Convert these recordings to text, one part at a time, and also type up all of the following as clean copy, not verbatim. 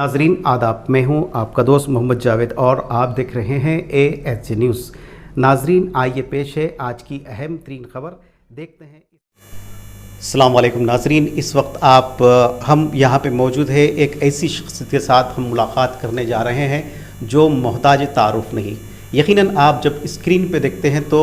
नाजरीन आदाब, मैं हूं आपका दोस्त मोहम्मद जावेद और आप देख रहे हैं ASG न्यूज़। नाजरीन आइए पेश है आज की अहम तरीन खबर, देखते हैं। अस्सलाम वालेकुम नाजरीन, इस वक्त हम यहाँ पे मौजूद है एक ऐसी शख्सियत के साथ हम मुलाकात करने जा रहे हैं जो मोहताज तारुफ नहीं। यकीनन आप जब स्क्रीन पे देखते हैं तो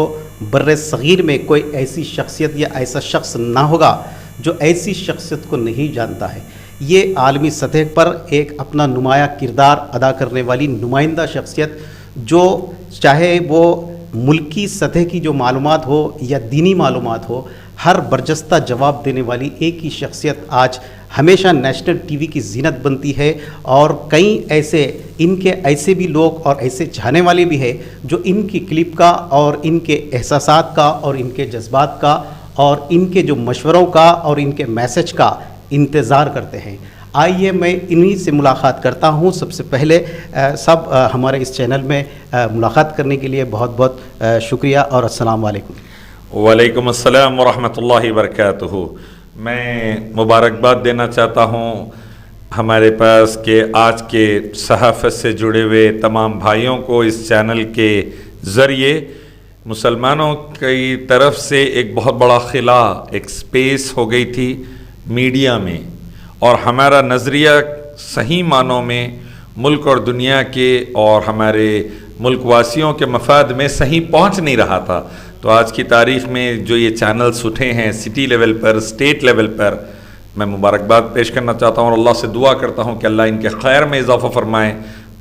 बर्रे सगीर में कोई ऐसी शख्सियत या ऐसा शख्स ना होगा जो ऐसी शख्सियत को नहीं जानता है। ये आलमी सतह पर एक अपना नुमाया किरदार अदा करने वाली नुमाइंदा शख्सियत, जो चाहे वो मुल्की सतह की जो मालूमात हो या दीनी मालूमात हो, हर बरजस्ता जवाब देने वाली एक ही शख्सियत आज हमेशा नेशनल टीवी की जीनत बनती है। और कई इनके ऐसे भी लोग और ऐसे चाहने वाले भी हैं जो इनकी क्लिप का और इनके एहसासात का और इनके जज्बात का और इनके जो मशवरों का और इनके मैसेज का इंतज़ार करते हैं। आइए मैं इन्हीं से मुलाकात करता हूं। सबसे पहले हमारे इस चैनल में मुलाकात करने के लिए बहुत बहुत शुक्रिया और अस्सलाम वालेकुम। वालेकुम अस्सलाम वरहमतुल्लाहि वबरकातुहू। मैं मुबारकबाद देना चाहता हूं हमारे पास के आज के सहाफ़त से जुड़े हुए तमाम भाइयों को। इस चैनल के ज़रिए मुसलमानों की तरफ से एक बहुत बड़ा खिला, एक स्पेस हो गई थी मीडिया में, और हमारा नज़रिया सही मानों में मुल्क और दुनिया के और हमारे मुल्क वासियों के मफाद में सही पहुंच नहीं रहा था। तो आज की तारीख़ में जो ये चैनल्स उठे हैं सिटी लेवल पर, स्टेट लेवल पर, मैं मुबारकबाद पेश करना चाहता हूँ और अल्लाह से दुआ करता हूँ कि अल्लाह इनके खैर में इजाफ़ा फरमाए,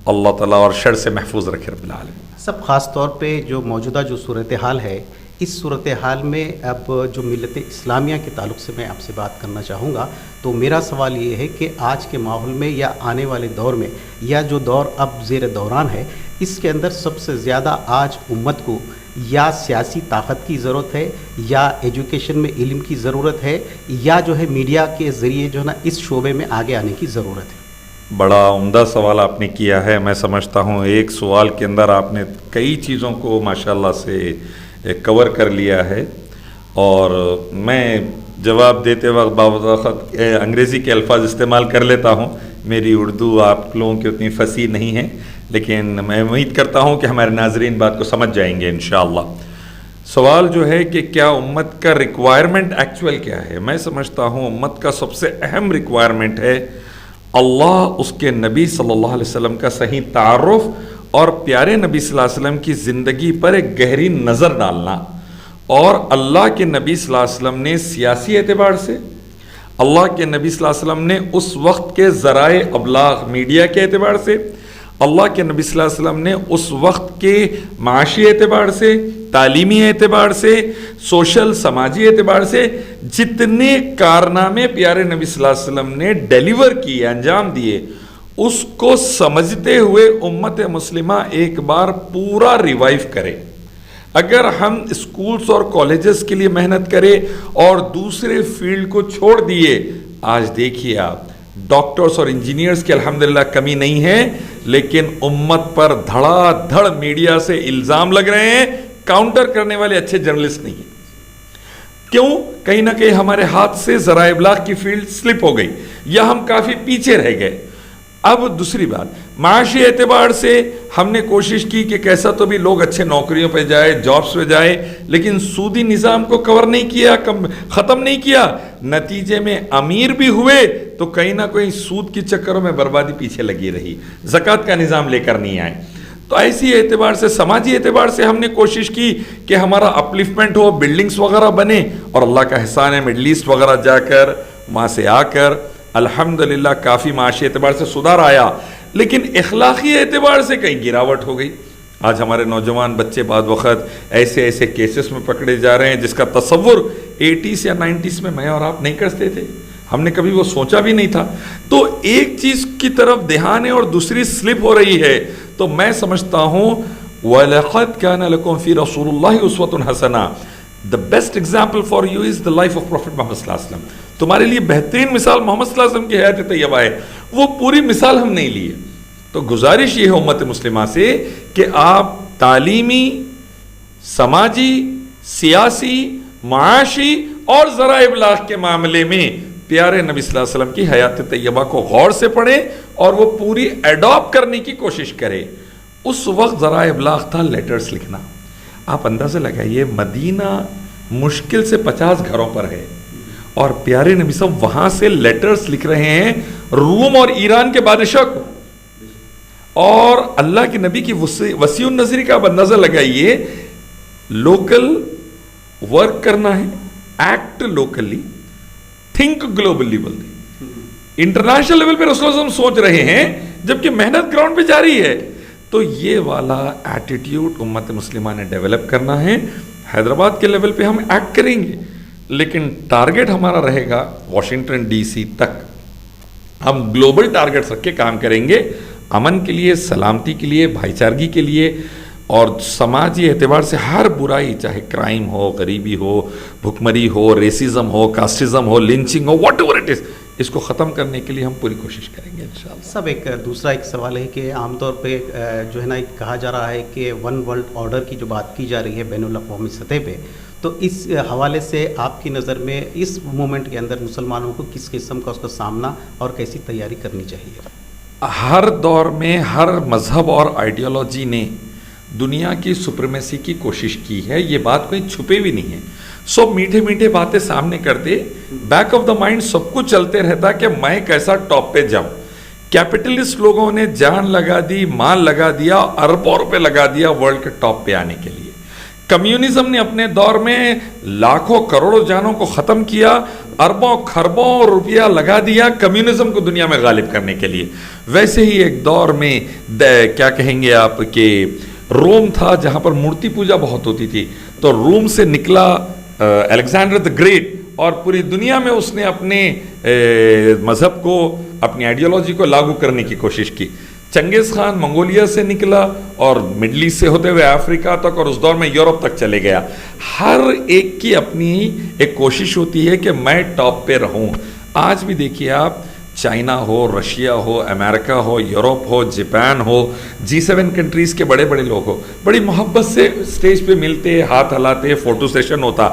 अल्लाह ताला और शर से महफूज रखे रब्बिल आलमीन। सब ख़ास तौर पे जो मौजूदा जो सूरत हाल है, इस सूरत हाल में अब जो मिलत इस्लामिया के ताल्लुक़ से मैं आपसे बात करना चाहूँगा। तो मेरा सवाल ये है कि आज के माहौल में या आने वाले दौर में या जो दौर अब ज़ेर दौरान है, इसके अंदर सबसे ज़्यादा आज उम्मत को या सियासी ताकत की ज़रूरत है, या एजुकेशन में इल्म की ज़रूरत है, या जो है मीडिया के ज़रिए जो है ना इस शोबे में आगे आने की ज़रूरत है। बड़ा उम्दा सवाल आपने किया है। मैं समझता हूँ एक सवाल के अंदर आपने कई चीज़ों को माशाल्लाह से कवर कर लिया है, और मैं जवाब देते वक्त बावक़्त अंग्रेज़ी के अल्फाज इस्तेमाल कर लेता हूँ। मेरी उर्दू आप लोगों की उतनी फसीह नहीं है, लेकिन मैं उम्मीद करता हूँ कि हमारे नाज़रीन बात को समझ जाएंगे इंशाअल्लाह। सवाल जो है कि क्या उम्मत का रिक्वायरमेंट एक्चुअल क्या है, मैं समझता हूँ उम्मत का सबसे अहम रिक्वायरमेंट है अल्लाह, उसके नबी सल्लल्लाहु अलैहि वसल्लम का सही तारुफ और प्यारे नबी सल्लल्लाहु अलैहि वसल्लम की ज़िंदगी पर एक गहरी नज़र डालना। और अल्लाह के नबी सल्लल्लाहु अलैहि वसल्लम ने सियासी एतबार से, अल्लाह के नबी सल्लल्लाहु अलैहि वसल्लम ने उस वक्त के ज़राए अबलाग मीडिया के एतबार से, अल्लाह के नबी सल्लल्लाहु अलैहि वसल्लम ने उस वक्त के माशी एतबार से, तालीमी एतबार से, सोशल समाजी एतबार से जितने कारनामे प्यारे नबी सल्लल्लाहु अलैहि वसल्लम ने डिलीवर किए, अंजाम दिए, उसको समझते हुए उम्मत मुस्लिमा एक बार पूरा रिवाइव करे। अगर हम स्कूल्स और कॉलेजेस के लिए मेहनत करें और दूसरे फील्ड को छोड़ दिए, आज देखिए आप डॉक्टर्स और इंजीनियर्स की अल्हम्दुलिल्लाह कमी नहीं है, लेकिन उम्मत पर धड़ाधड़ मीडिया से इल्ज़ाम लग रहे हैं, काउंटर करने वाले अच्छे जर्नलिस्ट नहीं हैं। क्यों? कहीं ना कहीं हमारे हाथ से ज़राए इब्लाग की फील्ड स्लिप हो गई या हम काफ़ी पीछे रह गए। अब दूसरी बात, माशी एतबार से हमने कोशिश की कि कैसा तो भी लोग अच्छे नौकरियों पे जाए, जॉब्स पे जाए, लेकिन सूदी निज़ाम को कवर नहीं किया, ख़त्म नहीं किया। नतीजे में अमीर भी हुए तो कहीं ना कहीं सूद के चक्करों में बर्बादी पीछे लगी रही, ज़कात का निज़ाम लेकर नहीं आए। तो ऐसी एतबार से, समाजी एतबार से हमने कोशिश की कि हमारा अपलिफ्टमेंट हो, बिल्डिंग्स वगैरह बने, और अल्लाह का एहसान है मिडल ईस्ट वगैरह जाकर वहाँ से आकर अल्हम्दुलिल्लाह काफ़ी माशी एतबार से सुधार आया, लेकिन इखलाकी एतबार से कहीं गिरावट हो गई। आज हमारे नौजवान बच्चे बाद वक़्त ऐसे ऐसे केसेस में पकड़े जा रहे हैं जिसका तसव्वुर 80s या 90s में मैं और आप नहीं करते थे, हमने कभी वो सोचा भी नहीं था। तो एक चीज़ की तरफ ध्यान है और दूसरी स्लिप हो रही है। तो मैं समझता हूँ वलक़द काना लकुम फ़ी रसूलिल्लाहि उस्वतुन हसना, the best example for you is the life of prophet Muhammad सल्लल्लाहु अलैहि वसल्लम। तुम्हारे लिए बेहतरीन मिसाल मोहम्मद सल्लल्लाहु अलैहि वसल्लम की हयात तैयबा है, वो पूरी मिसाल हम नहीं लिए। तो गुजारिश ये है उम्मत मुस्लिमा से कि आप तालीमी, समाजी, सियासी, माशी और ज़राए इब्लाग के मामले में پیارے نبی صلی اللہ علیہ وسلم کی حیات طیبہ کو غور سے پڑھیں اور وہ پوری ایڈاپٹ کرنے کی کوشش کرے. اس وقت ذرائع ابلاغ تھا لیٹرز لکھنا. آپ اندازہ لگائیے مدینہ مشکل سے 50 گھروں پر ہے اور پیارے نبی صاحب وہاں سے لیٹرز لکھ رہے ہیں روم اور ایران کے بادشاہ کو. اور اللہ کے نبی کی وسیع النظری کا آپ اندازہ لگائیے, لوکل ورک کرنا ہے, ایکٹ لوکلی, تھنک گلوبلی بولتے, انٹرنیشنل لیول پہ رسول اللہ سوچ رہے ہیں جبکہ محنت گراؤنڈ پہ جاری ہے. تو یہ والا ایٹیٹیوڈ امت مسلمہ نے ڈیولپ کرنا ہے. حیدرآباد کے لیول پہ ہم ایکٹ کریں گے لیکن ٹارگٹ ہمارا رہے گا واشنگٹن ڈی سی تک. ہم گلوبل ٹارگٹس رکھ کے کام کریں گے, امن کے لیے, سلامتی کے لیے, بھائی چارگی کے لیے, اور سماجی اعتبار سے ہر برائی, چاہے کرائم ہو, غریبی ہو, بھکمری ہو, ریسزم ہو, کاسٹزم ہو, لنچنگ ہو, واٹ ایور اٹ از, اس کو ختم کرنے کے لیے ہم پوری کوشش کریں گے انشاءاللہ. سب ایک دوسرا ایک سوال ہے کہ عام طور پہ جو ہے نا کہا جا رہا ہے کہ ون ورلڈ آرڈر کی جو بات کی جا رہی ہے بین الاقوامی سطح پہ, تو اس حوالے سے آپ کی نظر میں اس مومنٹ کے اندر مسلمانوں کو کس قسم کا اس کا سامنا اور کیسی تیاری کرنی چاہیے؟ ہر دور میں ہر مذہب اور آئیڈیالوجی نے دنیا کی سپریمیسی کی کوشش کی ہے, یہ بات کوئی چھپے بھی نہیں ہے. سب میٹھے میٹھے باتیں سامنے کرتے, بیک آف دا مائنڈ سب کچھ چلتے رہتا کہ میں کیسا ٹاپ پہ جاؤں. کیپٹلسٹ لوگوں نے جان لگا دی, مال لگا دیا, اربوں روپے لگا دیا ورلڈ کے ٹاپ پہ آنے کے لیے. کمیونزم نے اپنے دور میں لاکھوں کروڑوں جانوں کو ختم کیا, اربوں خربوں روپیہ لگا دیا کمیونزم کو دنیا میں غالب کرنے کے لیے. ویسے ہی ایک دور میں کیا کہیں گے آپ کہ روم تھا جہاں پر مورتی پوجا بہت ہوتی تھی, تو روم سے نکلا الیگزینڈر دی گریٹ اور پوری دنیا میں اس نے اپنے مذہب کو, اپنی آئیڈیالوجی کو لاگو کرنے کی کوشش کی. چنگیز خان منگولیا سے نکلا اور مڈل ایسٹ سے ہوتے ہوئے افریقہ تک اور اس دور میں یورپ تک چلے گیا. ہر ایک کی اپنی ایک کوشش ہوتی ہے کہ میں ٹاپ پہ رہوں. آج بھی دیکھیے آپ, چائنا ہو, رشیا ہو, امریکہ ہو, یورپ ہو, جاپان ہو, G7 کنٹریز کے بڑے بڑے لوگ ہو, بڑی محبت سے اسٹیج پہ ملتے, ہاتھ ہلاتے, فوٹو سیشن ہوتا.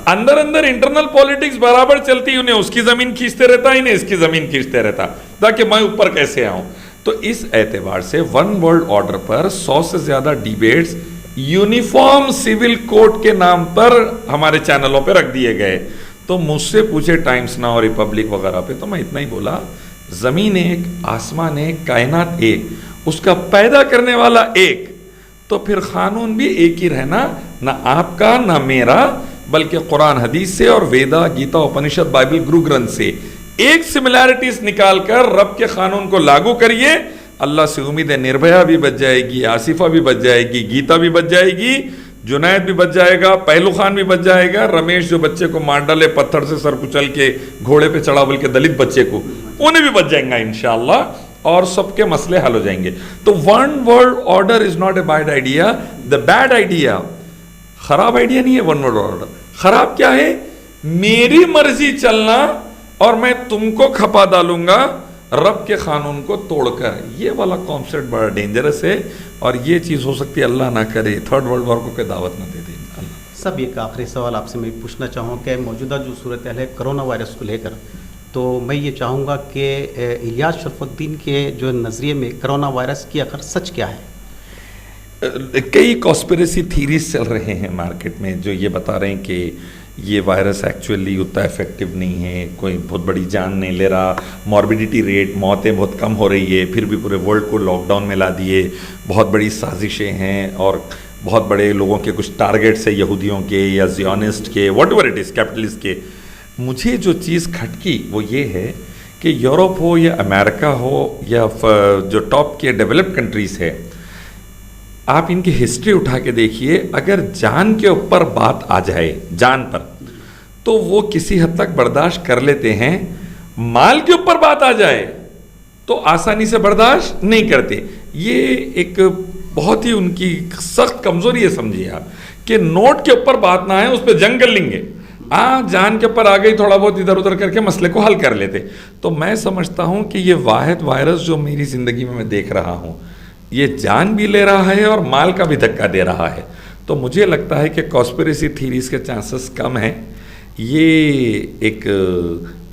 اندر اندر انٹرنل پالیٹکس برابر چلتی, انہیں اس کی زمین کھینچتے رہتا, انہیں اس کی زمین کھینچتے رہتا تاکہ میں اوپر کیسے آؤں. تو اس اعتبار سے ون ورلڈ آرڈر پر 100 سے زیادہ ڈیبیٹس یونیفارم سول کوڈ کے نام پر ہمارے چینلوں پہ رکھ دیے گئے. تو مجھ سے پوچھے ٹائمز ناؤ, ریپبلک وغیرہ پہ, تو میں اتنا ہی بولا, زمین ایک, آسمان ایک, کائنات ایک, اس کا پیدا کرنے والا ایک, تو پھر قانون بھی ایک ہی رہنا, نہ آپ کا نہ میرا, بلکہ قرآن حدیث سے اور ویدا, گیتا, اپنشد, بائبل, گرو گرنتھ سے ایک سملیرٹیز نکال کر رب کے قانون کو لاگو کریے. اللہ سے امید ہے نربھیا بھی بچ جائے گی, آصفہ بھی بچ جائے گی, گیتا بھی بچ جائے گی, جنید بھی بچ جائے گا, پہلو خان بھی بچ جائے گا, رمیش جو بچے کو مار ڈالے پتھر سے سر کچل کے گھوڑے پہ چڑھا بلکہ دلت بچے کو, انہیں بھی بچ جائیں گا انشاءاللہ, اور سب کے مسئلے حل ہو جائیں گے. تو one world order is not a bad idea. The bad idea, خراب آئیڈیا نہیں ہے ون ورلڈ آرڈر. خراب کیا ہے؟ میری مرضی چلنا اور میں تم کو کھپا ڈالوں گا رب کے قانون کو توڑ کر. یہ والا کانسیپٹ بڑا ڈینجرس ہے اور یہ چیز ہو سکتی ہے اللہ نہ کرے تھرڈ ورلڈ وار کو کوئی دعوت نہ دے دے. سب ایک آخری سوال آپ سے میں پوچھنا چاہوں کہ موجودہ جو صورتحال ہے کرونا وائرس کو لے کر, تو میں یہ چاہوں گا کہ الیاس شرف الدین کے جو نظریے میں کرونا وائرس کی آخر سچ کیا ہے؟ کئی کانسپریسی تھیریز چل رہے ہیں مارکیٹ میں جو یہ بتا رہے ہیں کہ یہ وائرس ایکچولی اتنا افیکٹو نہیں ہے, کوئی بہت بڑی جان نہیں لے رہا, ماربیڈیٹی ریٹ, موتیں بہت کم ہو رہی ہے, پھر بھی پورے ورلڈ کو لاک ڈاؤن میں لا دیے, بہت بڑی سازشیں ہیں اور بہت بڑے لوگوں کے کچھ ٹارگیٹس ہیں, یہودیوں کے یا زیونسٹ کے, what ever it is, capitalist کے. مجھے جو چیز کھٹکی وہ یہ ہے کہ یورپ ہو یا امریکہ ہو یا جو ٹاپ کے ڈیولپڈ کنٹریز ہے, آپ ان کی ہسٹری اٹھا کے دیکھیے, اگر جان کے اوپر بات آ جائے, جان پر, تو وہ کسی حد تک برداشت کر لیتے ہیں. مال کے اوپر بات آ جائے تو آسانی سے برداشت نہیں کرتے. یہ ایک بہت ہی ان کی سخت کمزوری ہے, سمجھیے آپ, کہ نوٹ کے اوپر بات نہ آئے, اس پہ جنگ کر لیں گے. جان کے اوپر آ گئی, تھوڑا بہت ادھر ادھر کر کے مسئلے کو حل کر لیتے. تو میں سمجھتا ہوں کہ یہ واحد وائرس جو میری زندگی میں دیکھ رہا ہوں, یہ جان بھی لے رہا ہے اور مال کا بھی دھکا دے رہا ہے. تو مجھے لگتا ہے کہ کانسپریسی تھیریز کے چانسز کم ہیں. یہ ایک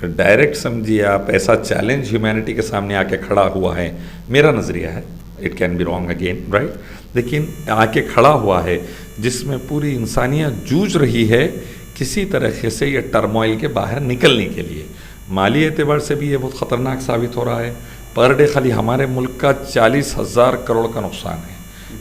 डायरेक्ट समझिए आप, ऐसा चैलेंज ह्यूमैनिटी के सामने आके खड़ा हुआ है, मेरा नज़रिया है, it can be wrong again, right, लेकिन आके खड़ा हुआ है जिसमें पूरी इंसानियत जूझ रही है किसी तरीके से ये टर्मोइल के बाहर निकलने के लिए। माली एतबार से भी ये बहुत ख़तरनाक साबित हो रहा है। पर डे खाली हमारे मुल्क का 40,000 करोड़ का नुकसान है।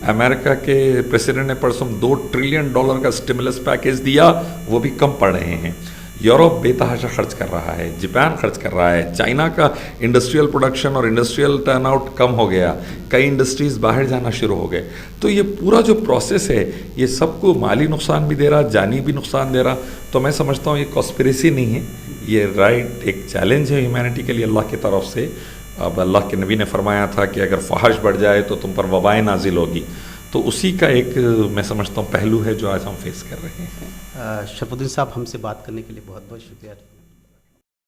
अमेरिका के प्रेसिडेंट ने परसों $2 ट्रिलियन का स्टिमुलस पैकेज दिया, वो भी कम पड़ रहे हैं। यूरोप बेतहाशा खर्च कर रहा है, जापान खर्च कर रहा है, चाइना का इंडस्ट्रियल प्रोडक्शन और इंडस्ट्रियल टर्नआउट कम हो गया, कई इंडस्ट्रीज़ बाहर जाना शुरू हो गए। तो ये पूरा जो प्रोसेस है ये सबको माली नुकसान भी दे रहा, जानी भी नुकसान दे रहा। तो मैं समझता हूँ ये कॉन्स्पिरेसी नहीं है, ये राइट एक चैलेंज है ह्यूमैनिटी के लिए अल्लाह की तरफ से। अब अल्लाह के नबी ने फरमाया था कि अगर फहाश बढ़ जाए तो तुम पर वबाएँ नाजिल होगी, तो उसी का एक मैं समझता हूँ पहलू है जो आज हम फेस कर रहे हैं। शरफुद्दीन साहब, हमसे बात करने के लिए बहुत बहुत शुक्रिया।